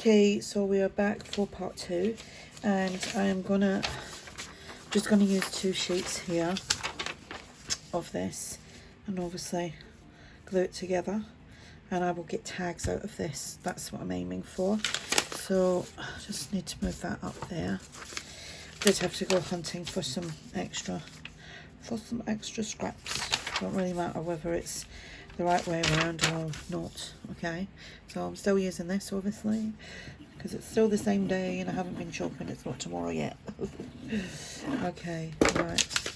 Okay, so we are back for part 2, and I am just gonna use 2 sheets here of this, and obviously glue it together, and I will get tags out of this. That's what I'm aiming for. So I just need to move that up there. Did have to go hunting for some extra scraps. Don't really matter whether it's the right way around or not. Okay, so I'm still using this obviously because it's still the same day and I haven't been shopping. It's not tomorrow yet. Okay, right,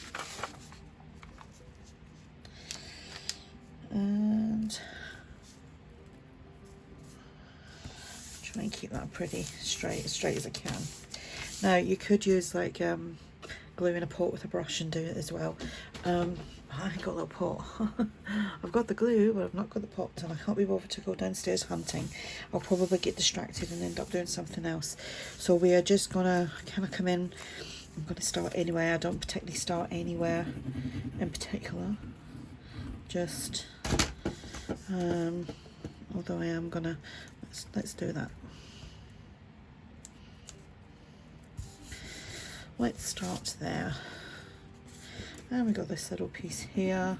and try and keep that pretty straight as I can. Now you could use like glue in a pot with a brush and do it as well. I ain't got a little pot. I've got the glue, but I've not got the pot, and I can't be bothered to go downstairs hunting. I'll probably get distracted and end up doing something else. So we are just gonna kind of come in. I'm gonna start anywhere. I don't particularly start anywhere in particular. Just, although I am gonna, let's do that. Let's start there. And we got this little piece here.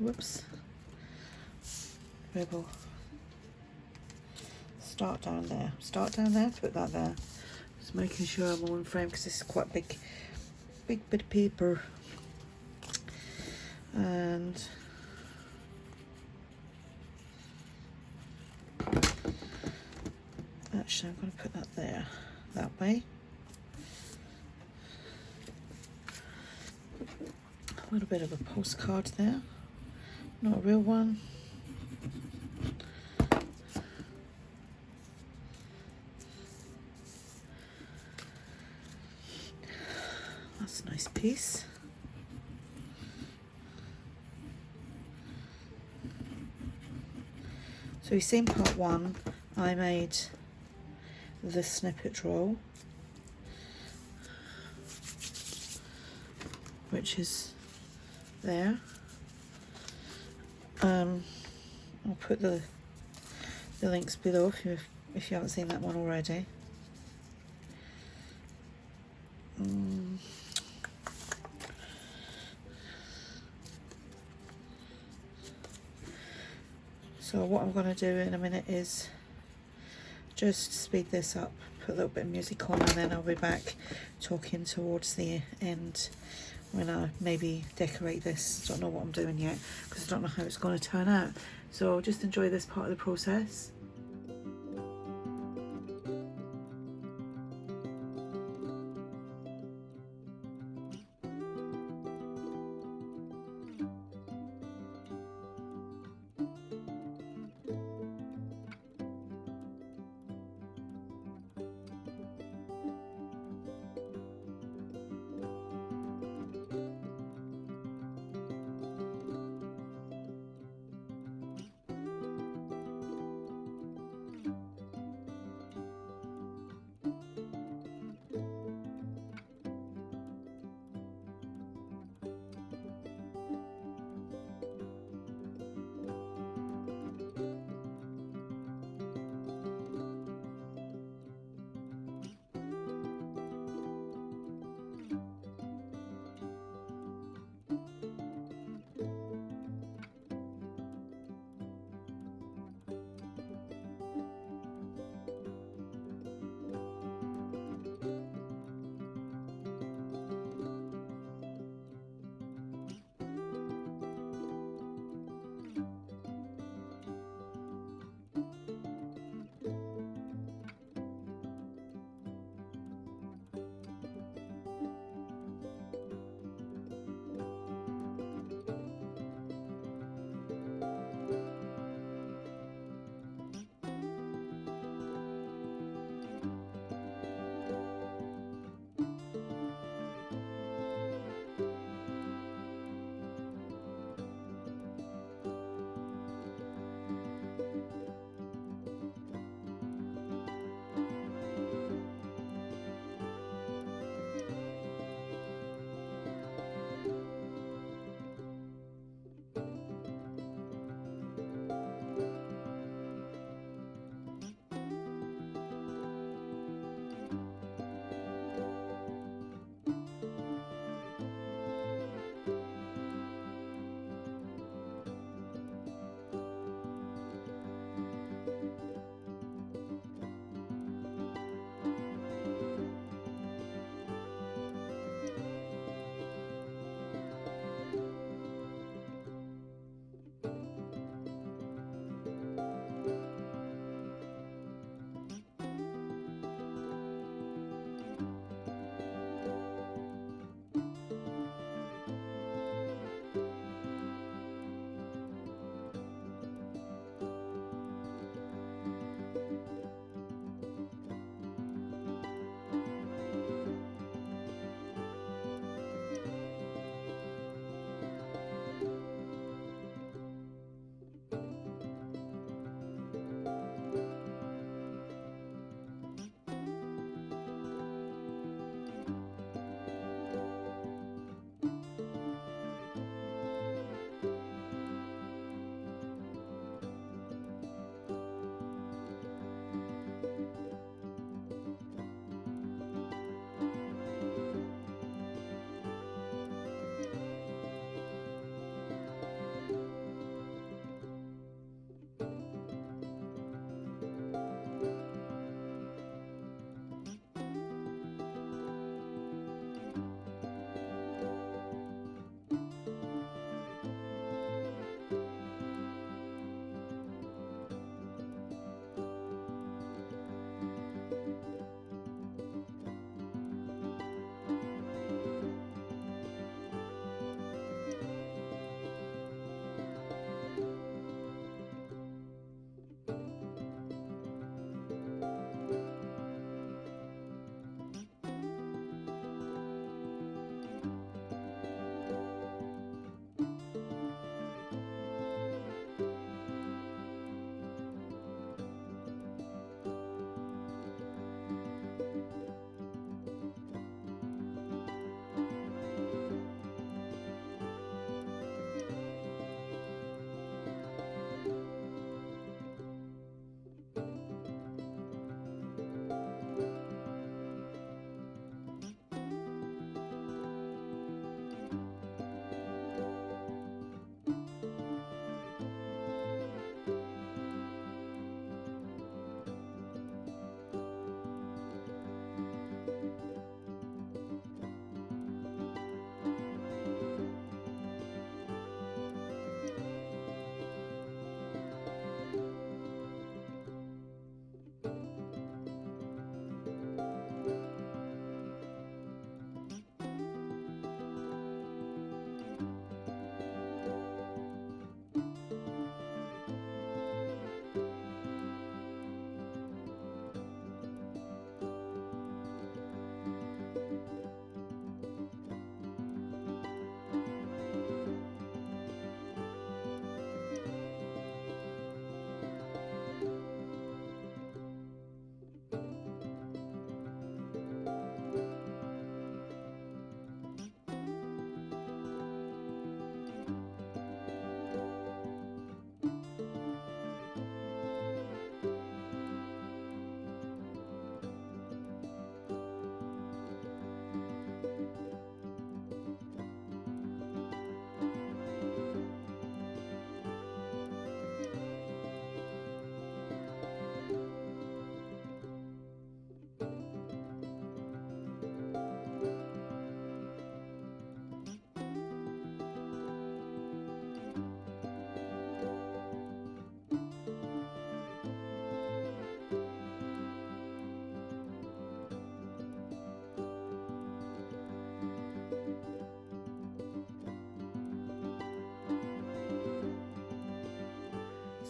Whoops. We will start down there. Put that there. Just making sure I'm all in frame because this is quite a big bit of paper. And actually I'm going to put that there, that way. A little bit of a postcard there, not a real one. That's a nice piece. So you've seen part 1, I made the snippet roll, which is there. I'll put the links below if you haven't seen that one already. So what I'm going to do in a minute is just speed this up, put a little bit of music on, and then I'll be back talking towards the end when I maybe decorate this. Don't know what I'm doing yet because I don't know how it's going to turn out. So just enjoy this part of the process.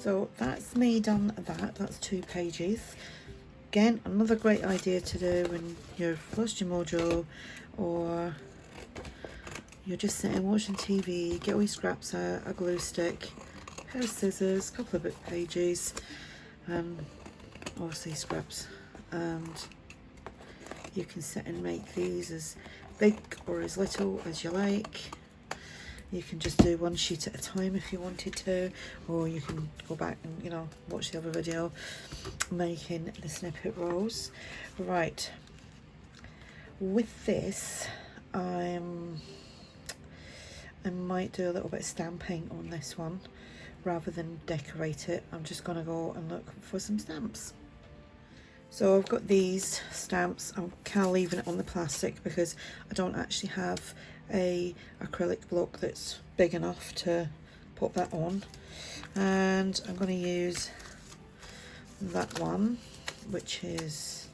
So that's me done that. That's 2 pages. Again, another great idea to do when you've lost your mojo, or you're just sitting watching TV, get all your scraps out, a glue stick, a pair of scissors, a couple of bit pages, obviously scraps, and you can sit and make these as big or as little as you like. You can just do one sheet at a time if you wanted to, or you can go back and, you know, watch the other video making the snippet rolls. Right, with this I might do a little bit of stamping on this one rather than decorate it. I'm just gonna go and look for some stamps. So I've got these stamps. I'm kind of leaving it on the plastic because I don't actually have a acrylic block that's big enough to put that on, and I'm going to use that one, which is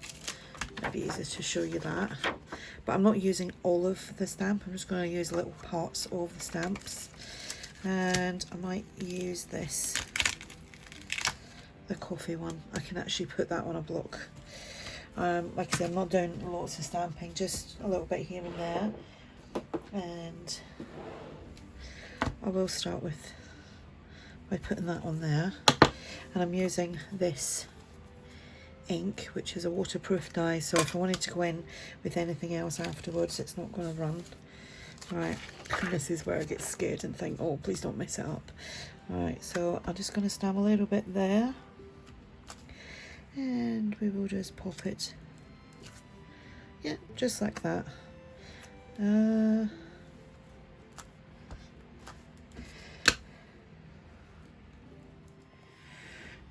maybe easier to show you that, but I'm not using all of the stamp. I'm just going to use little parts of the stamps, and I might use this, the coffee one. I can actually put that on a block. Like I said, I'm not doing lots of stamping, just a little bit here and there. And I will start with by putting that on there, and I'm using this ink, which is a waterproof dye, so if I wanted to go in with anything else afterwards, it's not going to run. Right, and this is where I get scared and think, oh, please don't mess it up. Right, so I'm just going to stamp a little bit there, and we will just pop it, yeah, just like that.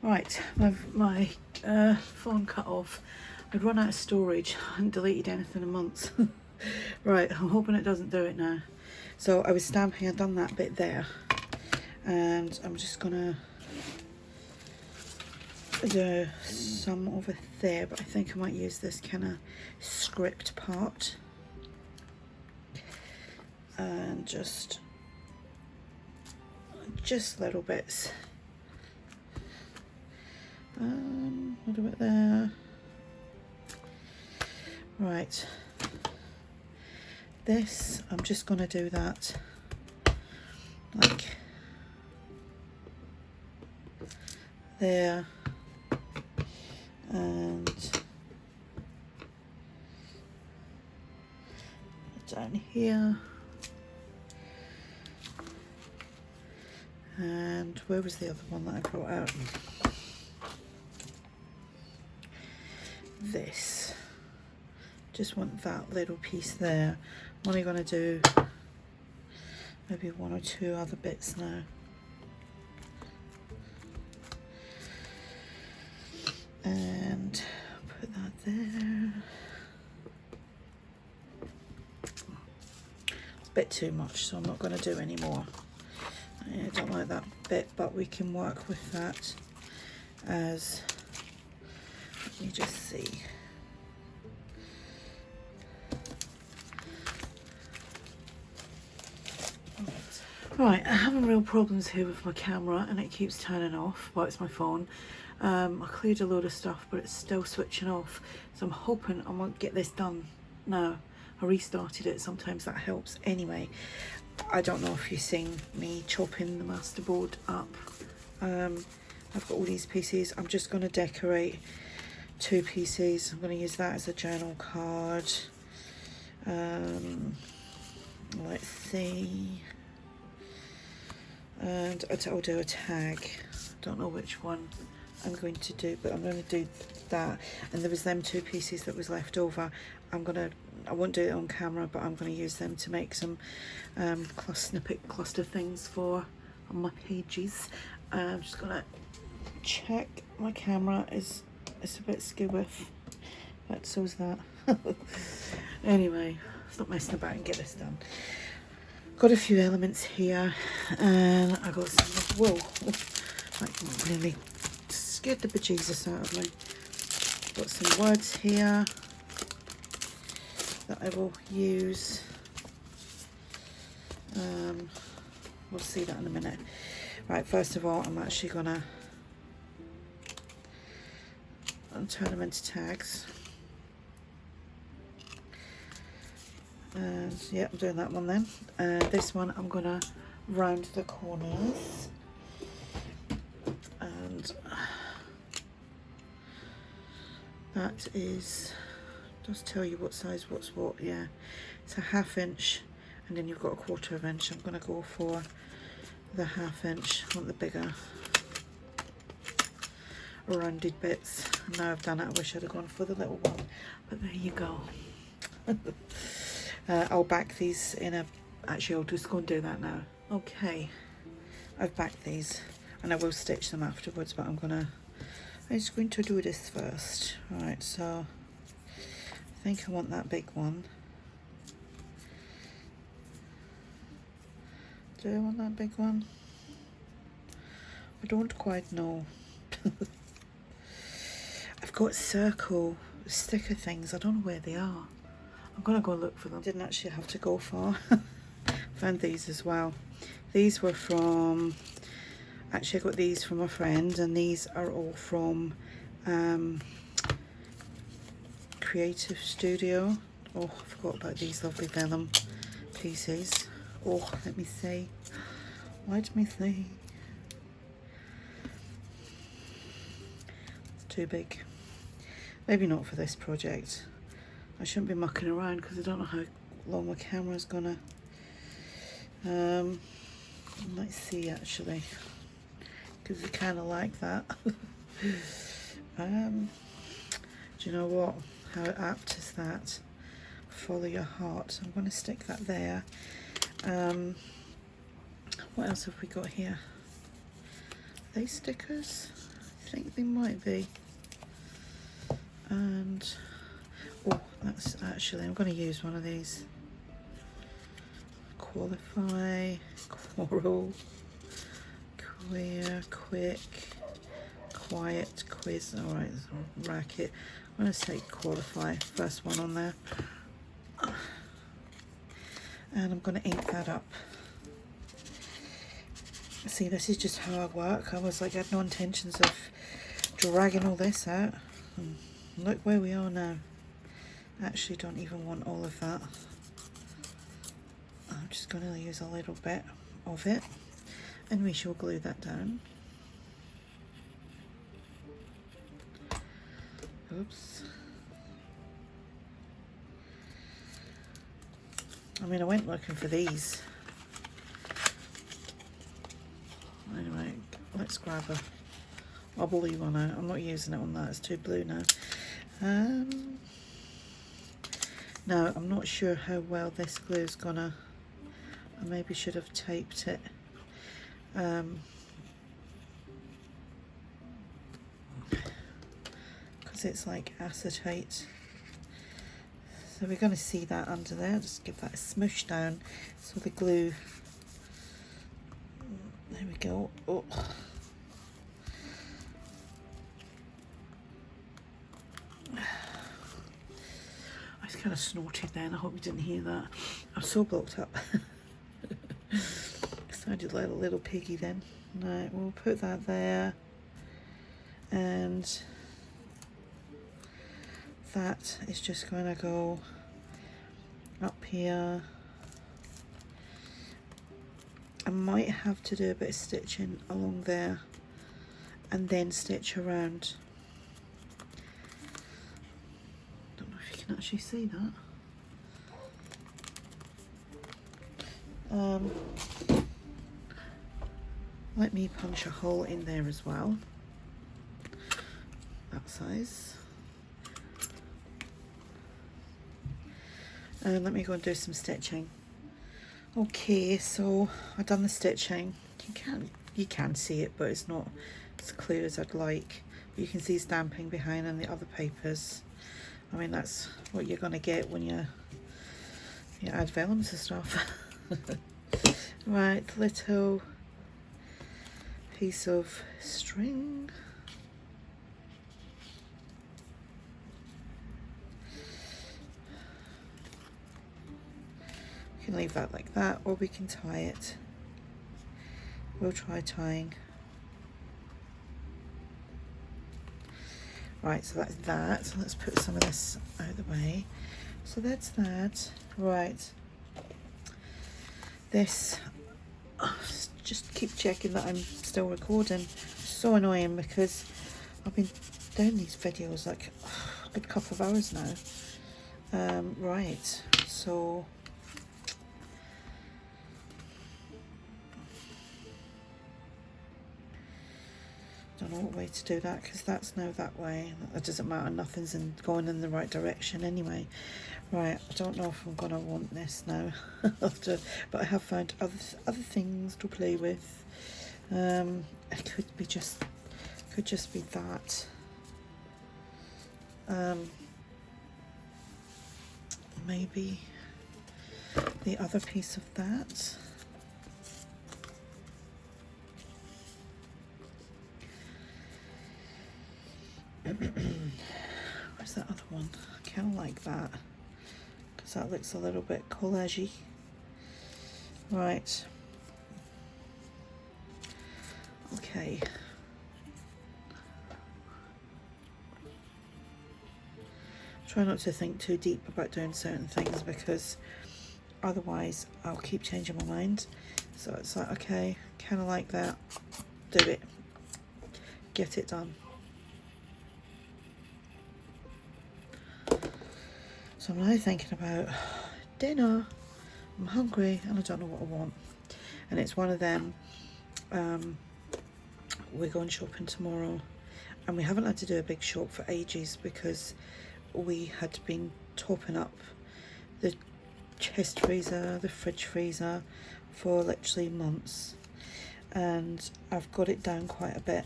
Right, my phone cut off. I'd run out of storage. I hadn't deleted anything in months. Right, I'm hoping it doesn't do it now. So I was stamping, I'd done that bit there, and I'm just gonna do some over there, but I think I might use this kind of script part, and just little bits. A little bit there. Right, this, I'm just going to do that like there, and down here, and where was the other one that I brought out? This, just want that little piece there. I'm only going to do maybe 1 or 2 other bits now, and put that there. It's a bit too much, so I'm not going to do any more. I don't like that bit, but we can work with that as, let me just see. Right, I'm having real problems here with my camera, and it keeps turning off. Well, it's my phone. I cleared a load of stuff, but it's still switching off. So I'm hoping I might get this done now. I restarted it, sometimes that helps. Anyway, I don't know if you've seen me chopping the masterboard up. I've got all these pieces. I'm just going to decorate 2 pieces. I'm going to use that as a journal card. Let's see. And I'll do a tag. Don't know which one I'm going to do, but I'm going to do that. And there was them 2 pieces that was left over. I won't do it on camera, but I'm going to use them to make some snippet cluster things for on my pages. I'm just going to check my camera is a bit skewy, but so's that. Anyway, stop messing about and get this done. Got a few elements here, and I got some wool. Like, really scared the bejesus out of me. Got some words here that I will use. We'll see that in a minute. Right, first of all, I'm actually gonna and turn them into tags. And yeah, I'm doing that one then. This one I'm gonna round the corners, and that is, just tell you what size what's what. Yeah, it's a 1/2 inch, and then you've got a 1/4 inch. I'm gonna go for the 1/2 inch. I want the bigger rounded bits. Now I've done it, I wish I'd have gone for the little one, but there you go. I'll back these in a, actually I'll just go and do that now. Okay, I've backed these and I will stitch them afterwards, but I'm just going to do this first. Alright, so I think I want that big one. Do I want that big one? I don't quite know. I've got circle sticker things, I don't know where they are. I'm gonna go look for them. Didn't actually have to go far. Found these as well. These were from, actually I got these from a friend, and these are all from Creative Studio. Oh, I forgot about these lovely vellum pieces. Oh, let me see. Let me see. It's too big. Maybe not for this project. I shouldn't be mucking around because I don't know how long my camera's gonna. Let's see actually, because I kind of like that. Do you know what? How apt is that? Follow your heart. I'm going to stick that there. What else have we got here? Are they stickers? I think they might be. And oh, that's actually, I'm going to use one of these. Qualify, quarrel, queer, quick, quiet, quiz. Alright, racket. I'm going to say qualify, first one on there. And I'm going to ink that up. See, this is just how I work. I was like, I had no intentions of dragging all this out. And look where we are now. I actually don't even want all of that. I'm just going to use a little bit of it, and we shall glue that down. Oops. I mean, I went looking for these. Anyway, let's grab a blue one out. I'm not using it on that, it's too blue now. Now, I'm not sure how well this glue is gonna, I maybe should have taped it. Because it's like acetate. So we're going to see that under there. Just give that a smoosh down so the glue, there we go. Oh. I just kind of snorted then, I hope you didn't hear that. I'm so blocked up. Sounded like a little piggy then. Right, we'll put that there, and that is just going to go up here. I might have to do a bit of stitching along there and then stitch around. Don't know if you can actually see that. Let me punch a hole in there as well, that size. And let me go and do some stitching. Okay, so I've done the stitching. You can see it, but it's not as clear as I'd like. But you can see stamping behind and the other papers. I mean, that's what you're gonna get when you add vellums and stuff. Right, little piece of string. We can leave that like that, or we can tie it. We'll try tying. Right, so that's that. So let's put some of this out of the way. So that's that. Right. This, just keep checking that I'm still recording. So annoying because I've been doing these videos like a good couple of hours now. Right, so don't know what way to do that because that's now that way. It doesn't matter, nothing's going in the right direction anyway. Right, I don't know if I'm gonna want this now after, but I have found other things to play with. It could just be that. Maybe the other piece of that. Where's that other one? I kind of like that because that looks a little bit collagey. Right. Okay. Try not to think too deep about doing certain things because otherwise I'll keep changing my mind. So it's like, okay, kind of like that, do it, get it done. So I'm now thinking about dinner. I'm hungry and I don't know what I want. And it's one of them, we're going shopping tomorrow and we haven't had to do a big shop for ages because we had been topping up the chest freezer, the fridge freezer for literally months, and I've got it down quite a bit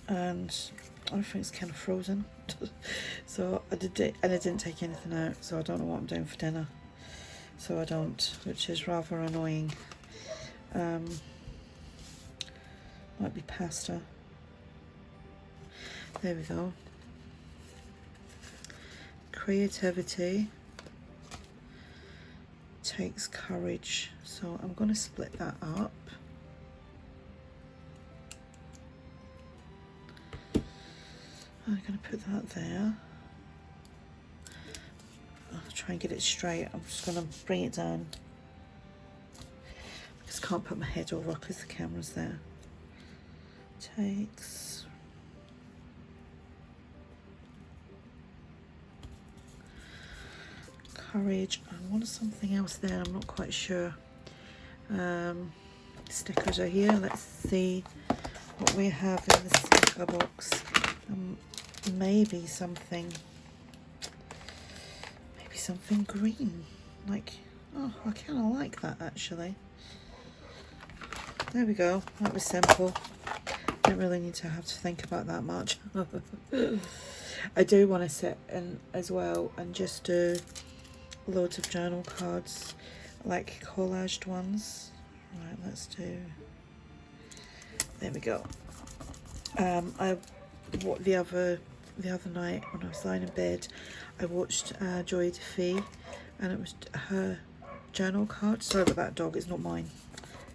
and everything's kind of frozen. So I did it and I didn't take anything out, so I don't know what I'm doing for dinner, so I don't, which is rather annoying. Might be pasta. There we go. Creativity takes courage, so I'm going to split that up. I'm going to put that there. I'll try and get it straight. I'm just going to bring it down. I just can't put my head over because the camera's there. Takes courage. I wanted something else there, I'm not quite sure. Stickers are here. Let's see what we have in the sticker box. Maybe something green, like, oh, I kind of like that actually. There we go, that was simple. Don't really need to have to think about that much. I do want to sit in as well and just do loads of journal cards, like collaged ones. Right, let's do, there we go. The other night when I was lying in bed, I watched Joy DeFee, and it was her journal card. Sorry about that dog, it's not mine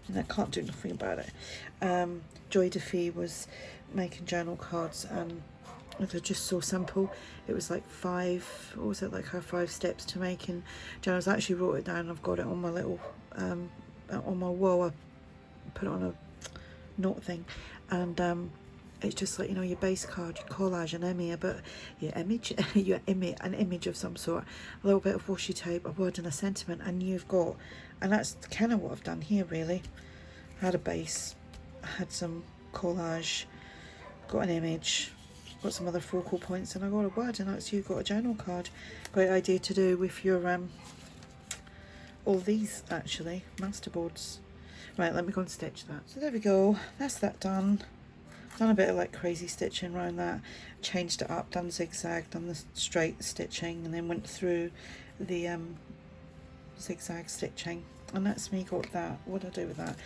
and I can't do nothing about it. Joy DeFee was making journal cards and they're just so simple. It was like what was it, like her 5 steps to making journals. I actually wrote it down. I've got it on my little on my wall. I put it on a note thing, and it's just like, you know, your base card, your collage, an Ephemera, but your image, an image of some sort, a little bit of washi tape, a word and a sentiment, and you've got, and that's kind of what I've done here really. I had a base, I had some collage, got an image, got some other focal points, and I got a word, and that's you got a journal card. Great idea to do with your all these actually masterboards. Right, let me go and stitch that. So there we go, that's that done. Done a bit of like crazy stitching around that, changed it up, done zigzag, done the straight stitching, and then went through the zigzag stitching, and that's me got that. What do I do with that?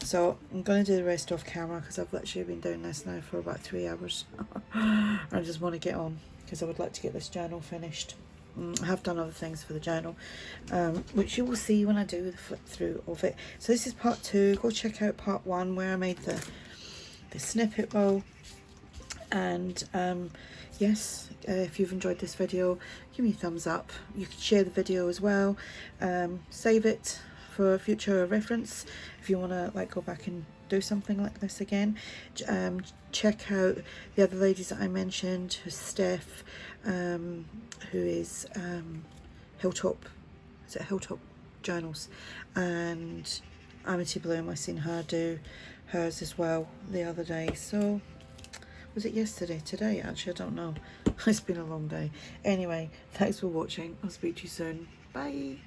So I'm going to do the rest off camera because I've literally been doing this now for about 3 hours. I just want to get on because I would like to get this journal finished. I have done other things for the journal, which you will see when I do the flip through of it. So this is part 2. Go check out part 1 where I made the snippet roll, and yes, if you've enjoyed this video, give me a thumbs up. You can share the video as well, save it for future reference if you want to like go back and do something like this again. Check out the other ladies that I mentioned, Steph, who is Hilltop, is it Hilltop Journals, and Amity Bloom. I seen her do hers as well the other day. So was it yesterday? Today? Actually, I don't know. It's been a long day. Anyway, thanks for watching. I'll speak to you soon. Bye.